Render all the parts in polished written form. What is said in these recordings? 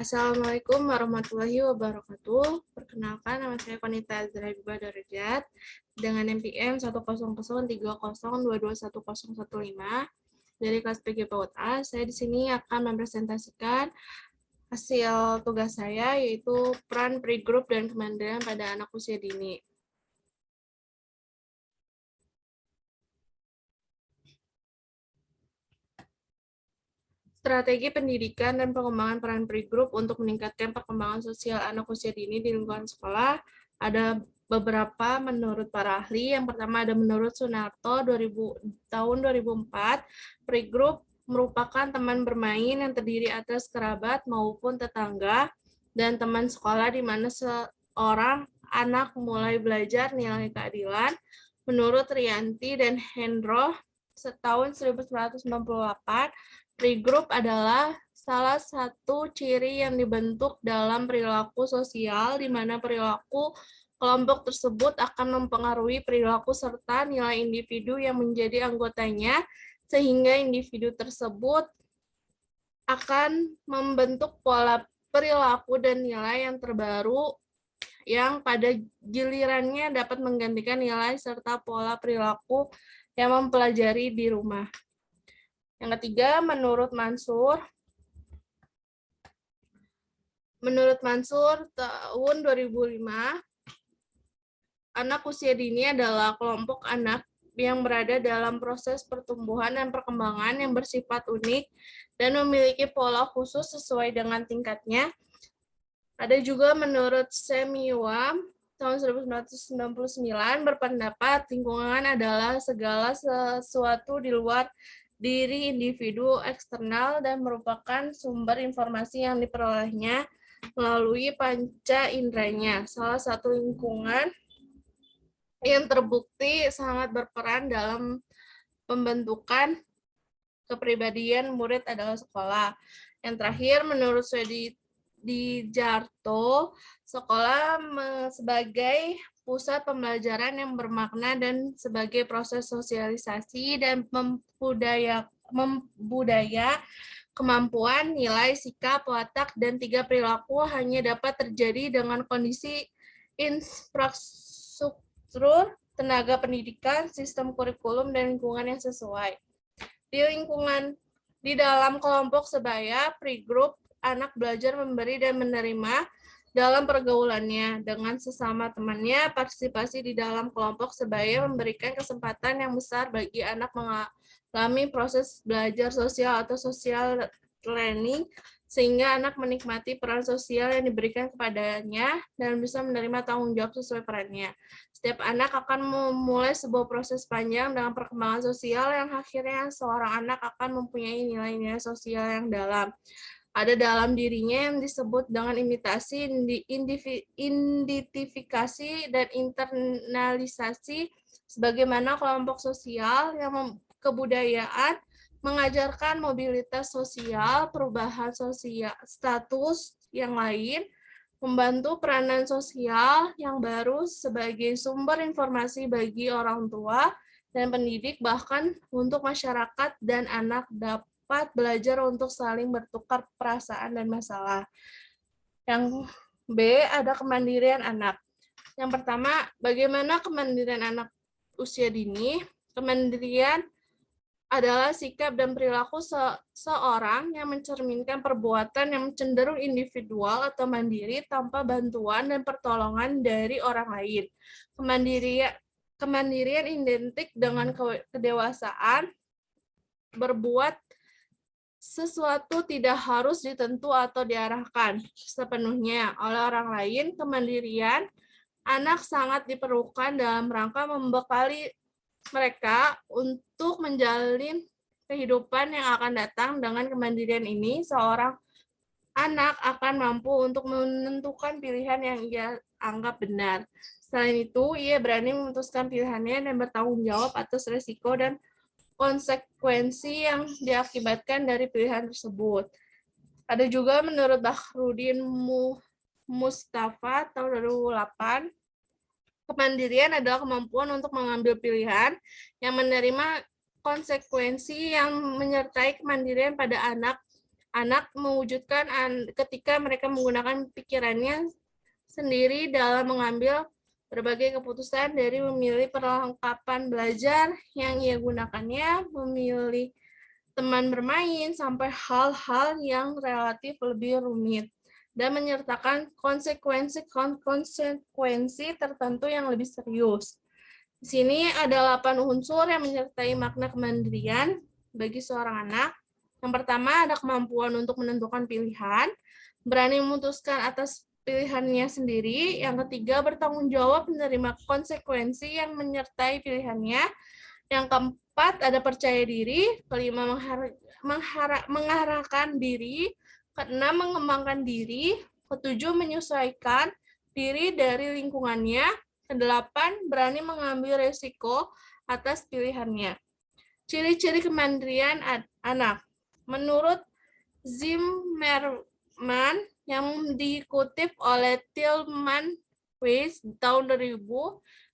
Assalamualaikum warahmatullahi wabarakatuh. Perkenalkan, nama saya Konita Azra Biba Darajat dengan NPM 1003020221015 dari kelas PG PAUD A. Saya di sini akan mempresentasikan hasil tugas saya, yaitu peran pre-group dan kemandirian pada anak usia dini. Strategi pendidikan dan pengembangan peran pre-group untuk meningkatkan perkembangan sosial anak usia dini di lingkungan sekolah. Ada beberapa menurut para ahli. Yang pertama ada menurut Sunarto tahun 2004, pre-group merupakan teman bermain yang terdiri atas kerabat maupun tetangga dan teman sekolah di mana seorang anak mulai belajar nilai keadilan. Menurut Rianti dan Hendro tahun 1998, pre-group adalah salah satu ciri yang dibentuk dalam perilaku sosial, di mana perilaku kelompok tersebut akan mempengaruhi perilaku serta nilai individu yang menjadi anggotanya, sehingga individu tersebut akan membentuk pola perilaku dan nilai yang terbaru yang pada gilirannya dapat menggantikan nilai serta pola perilaku yang mempelajari di rumah. Yang ketiga, menurut Mansur tahun 2005, anak usia dini adalah kelompok anak yang berada dalam proses pertumbuhan dan perkembangan yang bersifat unik dan memiliki pola khusus sesuai dengan tingkatnya. Ada juga menurut Semiwam tahun 1999 berpendapat lingkungan adalah segala sesuatu di luar diri individu eksternal dan merupakan sumber informasi yang diperolehnya melalui panca inderanya. Salah satu lingkungan yang terbukti sangat berperan dalam pembentukan kepribadian murid adalah sekolah. Yang terakhir, menurut Suedijarto, sekolah sebagai pusat pembelajaran yang bermakna dan sebagai proses sosialisasi dan membudaya kemampuan, nilai, sikap, watak, dan 3 perilaku hanya dapat terjadi dengan kondisi infrastruktur, tenaga pendidikan, sistem kurikulum, dan lingkungan yang sesuai. Di dalam kelompok sebaya, pre-group, anak belajar memberi dan menerima dalam pergaulannya dengan sesama temannya. Partisipasi di dalam kelompok sebaya memberikan kesempatan yang besar bagi anak mengalami proses belajar sosial atau social learning, sehingga anak menikmati peran sosial yang diberikan kepadanya dan bisa menerima tanggung jawab sesuai perannya. Setiap anak akan memulai sebuah proses panjang dengan perkembangan sosial yang akhirnya seorang anak akan mempunyai nilai-nilai sosial yang dalam. Ada dalam dirinya yang disebut dengan imitasi, identifikasi, dan internalisasi, sebagaimana kelompok sosial yang kebudayaan mengajarkan mobilitas sosial, perubahan sosial, status yang lain, membantu peranan sosial yang baru sebagai sumber informasi bagi orang tua dan pendidik, bahkan untuk masyarakat dan anak dapat belajar untuk saling bertukar perasaan dan masalah. Yang B, ada kemandirian anak. Yang pertama, bagaimana kemandirian anak usia dini? Kemandirian adalah sikap dan perilaku seorang yang mencerminkan perbuatan yang cenderung individual atau mandiri tanpa bantuan dan pertolongan dari orang lain. Kemandirian identik dengan kedewasaan, berbuat sesuatu tidak harus ditentu atau diarahkan sepenuhnya oleh orang lain. Kemandirian anak sangat diperlukan dalam rangka membekali mereka untuk menjalin kehidupan yang akan datang. Dengan kemandirian ini, seorang anak akan mampu untuk menentukan pilihan yang ia anggap benar. Selain itu, ia berani memutuskan pilihannya dan bertanggung jawab atas risiko dan konsekuensi yang diakibatkan dari pilihan tersebut. Ada juga menurut Bahrudin Mustafa tahun 2008, kemandirian adalah kemampuan untuk mengambil pilihan yang menerima konsekuensi yang menyertai kemandirian pada anak anak mewujudkan ketika mereka menggunakan pikirannya sendiri dalam mengambil berbagai keputusan, dari memilih perlengkapan belajar yang ia gunakannya, memilih teman bermain, sampai hal-hal yang relatif lebih rumit, dan menyertakan konsekuensi tertentu yang lebih serius. Di sini ada 8 unsur yang menyertai makna kemandirian bagi seorang anak. Yang pertama, ada kemampuan untuk menentukan pilihan, berani memutuskan atas pilihannya sendiri. Yang ketiga, bertanggung jawab menerima konsekuensi yang menyertai pilihannya. Yang keempat, ada percaya diri. Kelima, mengarahkan diri. Keenam, mengembangkan diri. Ketujuh, menyesuaikan diri dari lingkungannya. Kedelapan, berani mengambil resiko atas pilihannya. Ciri-ciri kemandirian anak. Menurut Zimmerman yang dikutip oleh Tillman Weiss tahun 2000,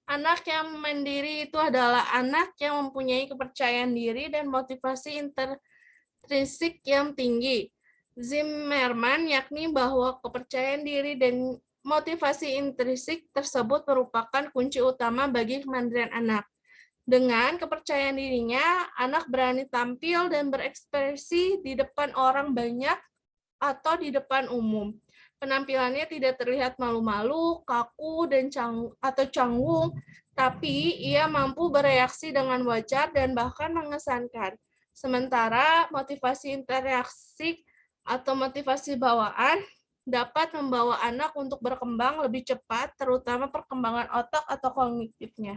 anak yang mandiri itu adalah anak yang mempunyai kepercayaan diri dan motivasi intrinsik yang tinggi. Zimmerman yakni bahwa kepercayaan diri dan motivasi intrinsik tersebut merupakan kunci utama bagi kemandirian anak. Dengan kepercayaan dirinya, anak berani tampil dan berekspresi di depan orang banyak atau di depan umum. Penampilannya tidak terlihat malu-malu, kaku, dan canggung, tapi ia mampu bereaksi dengan wajar dan bahkan mengesankan. Sementara motivasi interaksi atau motivasi bawaan dapat membawa anak untuk berkembang lebih cepat, terutama perkembangan otak atau kognitifnya.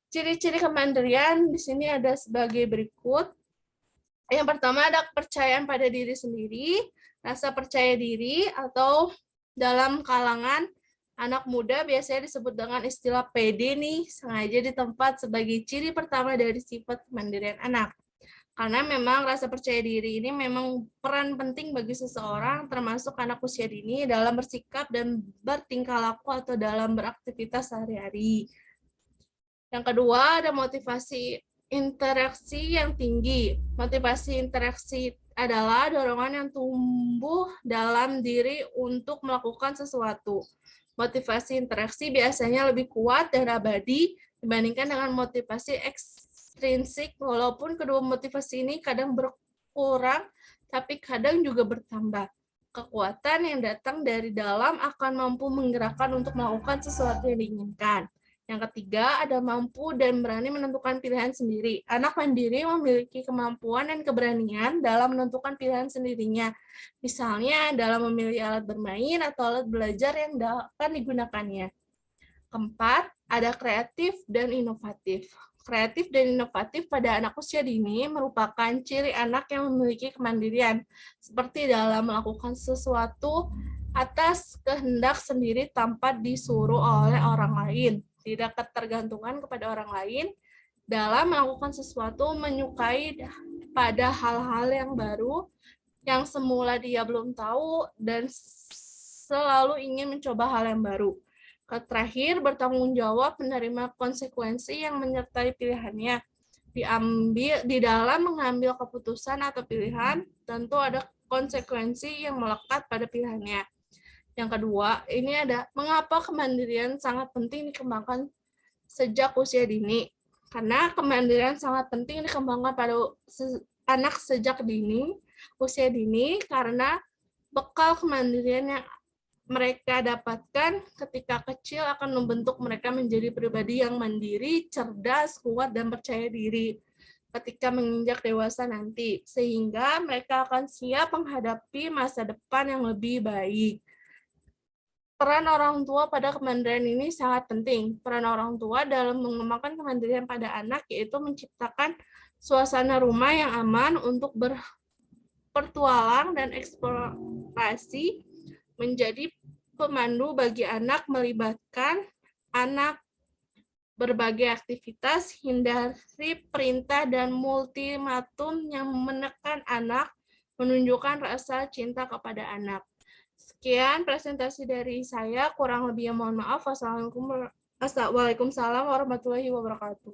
Ciri-ciri kemandirian di sini ada sebagai berikut. Yang pertama ada kepercayaan pada diri sendiri, rasa percaya diri atau dalam kalangan anak muda biasanya disebut dengan istilah PD nih, sengaja ditempat sebagai ciri pertama dari sifat kemandirian anak. Karena memang rasa percaya diri ini memang peran penting bagi seseorang, termasuk anak usia dini, dalam bersikap dan bertingkah laku atau dalam beraktivitas sehari-hari. Yang kedua, ada motivasi interaksi yang tinggi. Motivasi interaksi adalah dorongan yang tumbuh dalam diri untuk melakukan sesuatu. Motivasi interaksi biasanya lebih kuat dan abadi dibandingkan dengan motivasi ekstrinsik, walaupun kedua motivasi ini kadang berkurang, tapi kadang juga bertambah. Kekuatan yang datang dari dalam akan mampu menggerakkan untuk melakukan sesuatu yang diinginkan. Yang ketiga, ada mampu dan berani menentukan pilihan sendiri. Anak mandiri memiliki kemampuan dan keberanian dalam menentukan pilihan sendirinya. Misalnya, dalam memilih alat bermain atau alat belajar yang akan digunakannya. Keempat, ada kreatif dan inovatif. Kreatif dan inovatif pada anak usia dini merupakan ciri anak yang memiliki kemandirian, seperti dalam melakukan sesuatu atas kehendak sendiri tanpa disuruh oleh orang lain. Tidak ketergantungan kepada orang lain dalam melakukan sesuatu, menyukai pada hal-hal yang baru yang semula dia belum tahu dan selalu ingin mencoba hal yang baru. Terakhir, bertanggung jawab menerima konsekuensi yang menyertai pilihannya. Di dalam mengambil keputusan atau pilihan, tentu ada konsekuensi yang melekat pada pilihannya. Yang kedua, ini ada mengapa kemandirian sangat penting dikembangkan sejak usia dini. Karena kemandirian sangat penting dikembangkan pada anak sejak usia dini, karena bekal kemandirian yang mereka dapatkan ketika kecil akan membentuk mereka menjadi pribadi yang mandiri, cerdas, kuat, dan percaya diri ketika menginjak dewasa nanti, sehingga mereka akan siap menghadapi masa depan yang lebih baik. Peran orang tua pada kemandirian ini sangat penting. Peran orang tua dalam mengembangkan kemandirian pada anak yaitu menciptakan suasana rumah yang aman untuk berpetualang dan eksplorasi, menjadi pemandu bagi anak, melibatkan anak berbagai aktivitas, hindari perintah dan ultimatum yang menekan anak, menunjukkan rasa cinta kepada anak. Sekian presentasi dari saya, kurang lebihnya mohon maaf. Waalaikumsalam warahmatullahi wabarakatuh.